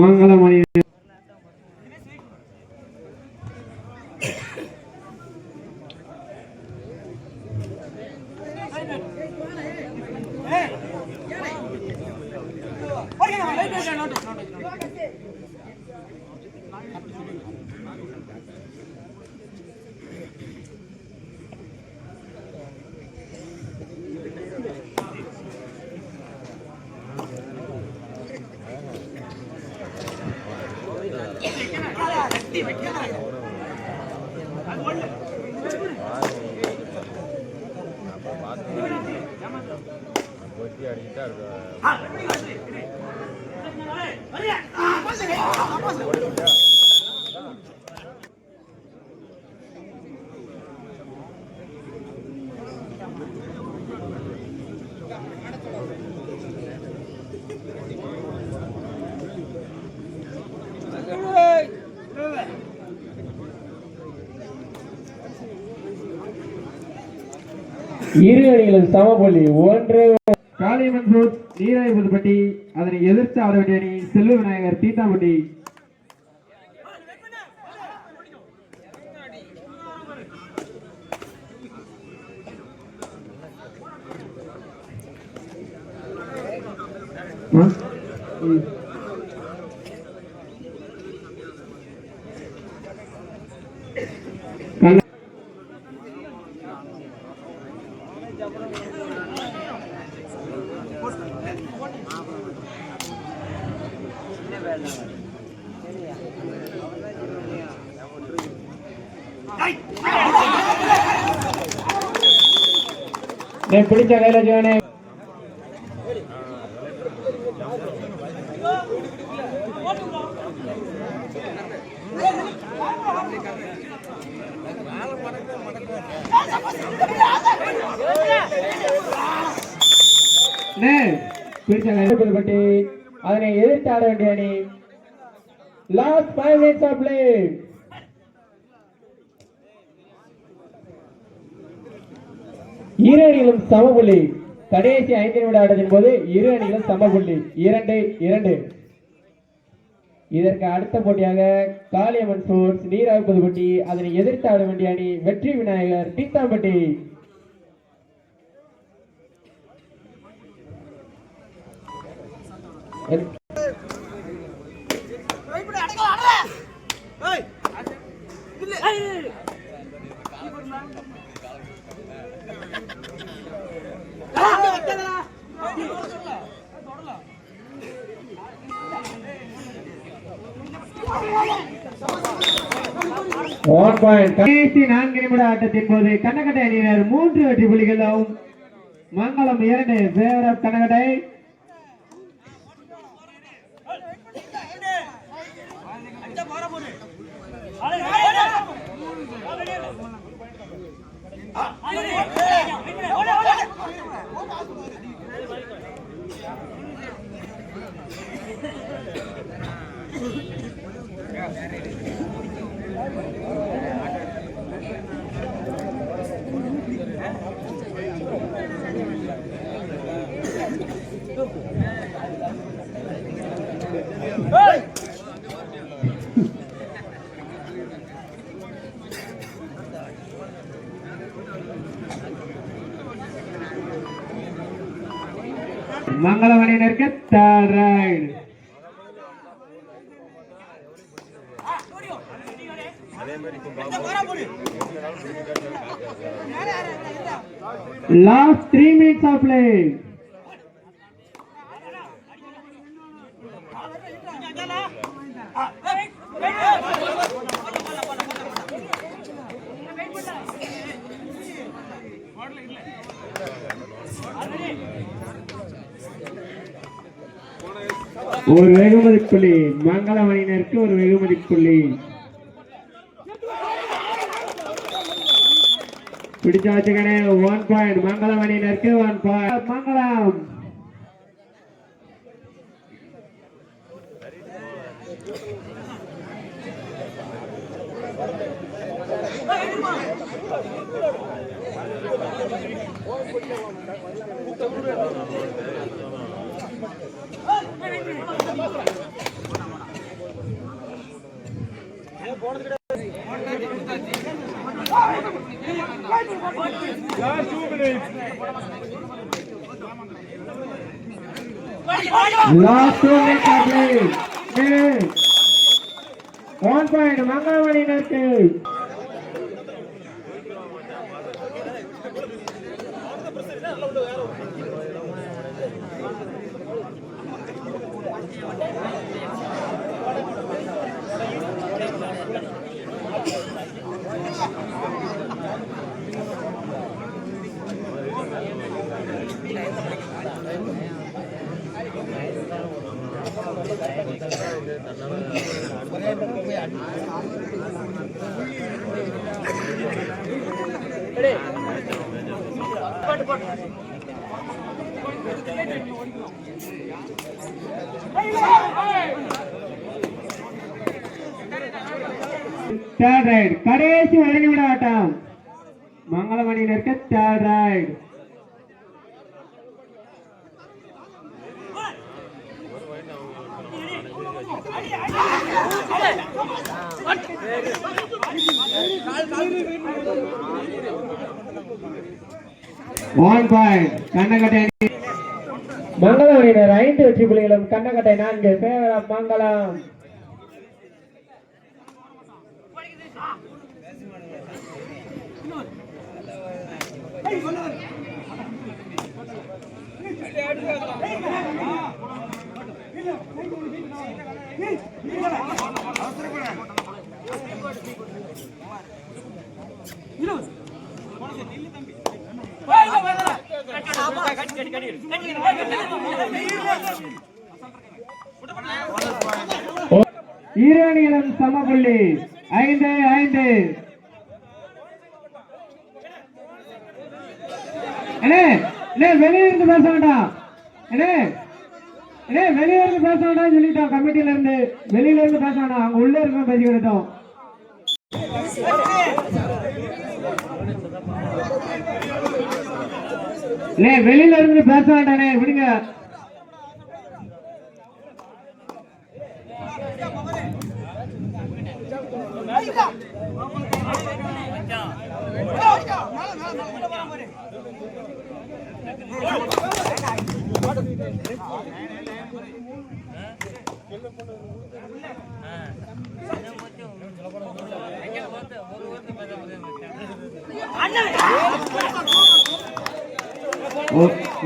மங்களமணி இரு அணிகளும் சமபுள்ளி. ஒன்று காளியம்மன் நீராய்புதுப்பட்டி, அதனை எதிர்த்து ஆட வேண்டிய அணி செல்வ விநாயகர் தீத்தாம்பட்டி. பிடிச்ச கையில ஜோனே பிடிச்ச கைப்பட்டி, அதனை எதிர்த்து ஆட வேண்டிய அணி லாஸ்ட் 5 minutes of play. இரு அணிகளும் சமபுள்ளி. கடைசி 5 நிமிட ஆட்டத்தின் போது இரு அணிகளும் சமபுள்ளி 2-2. இதற்கு அடுத்த போட்டியாக காளியம்மன் ஸ்போர்ட்ஸ் நீராய்புதுப்பட்டி, அதனை எதிர்த்து ஆட வேண்டிய அணி வெற்றி விநாயகர் தீத்தாம்பட்டி. கடைசி 4 நிமிட ஆட்டத்தின் போது கண்ணகட்டை அணியினர் 3 வெற்றி புள்ளிகளும் மங்களம் 2 ஃபேவர் ஆஃப் கண்ணகட்டை. மங்களம் அணியினருக்கு third ride. Last 3 minutes of play. ஒரு வெகுமதி புள்ளி மங்களம் அணியினருக்கு ஒரு வெகுமதி புள்ளி. பிடிச்ச வச்சுக்கணே 1 பாயிண்ட் மங்களம் அணியினருக்கு 1 point. Mangalam last 2 minutes are played. 1 point Mangalam அணியினருக்கு. Third ride கடைசி வழங்கிவிட ஆட்டம் மங்களம் அணியினருக்கு. third ride one point கண்ணகட்டை அணி. மங்களம் அணியினர் 5 வெற்றி புள்ளிகளும் கண்ணகட்டை 4. ஃபேவர் ஆஃப் மங்களம். இரு அணிகளும் சமபுள்ளி 5-5. வெளியிருந்து பேச வேண்டாம். வெளியிருந்து பேச வேண்டாம் சொல்லிட்டோம். கமிட்டியில இருந்து வெளியில இருந்து பேச வேண்டாம். அவங்க உள்ள இருக்க பேசிக்கிட்டோம். வெளியில இருந்து பேச வேண்டானே விடுங்க.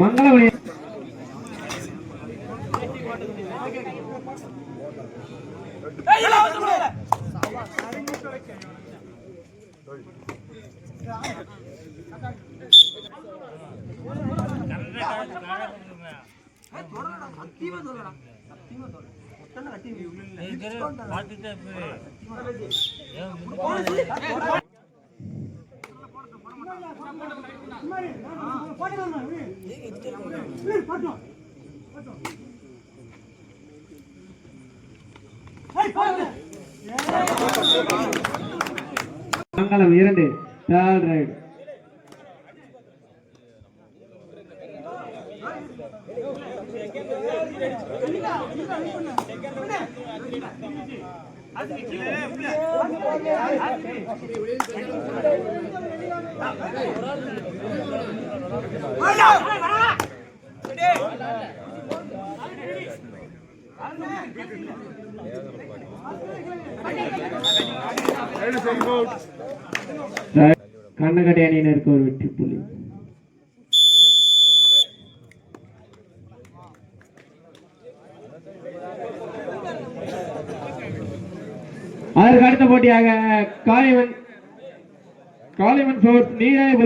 மங்களம் மங்களம் 2 third ride. கண்ணகட்டை அணியினருக்கு ஒரு வெற்றி புள்ளி. அதற்கு அடுத்த போட்டியாக காளிமன் ஃபோர்ஸ் நீராய்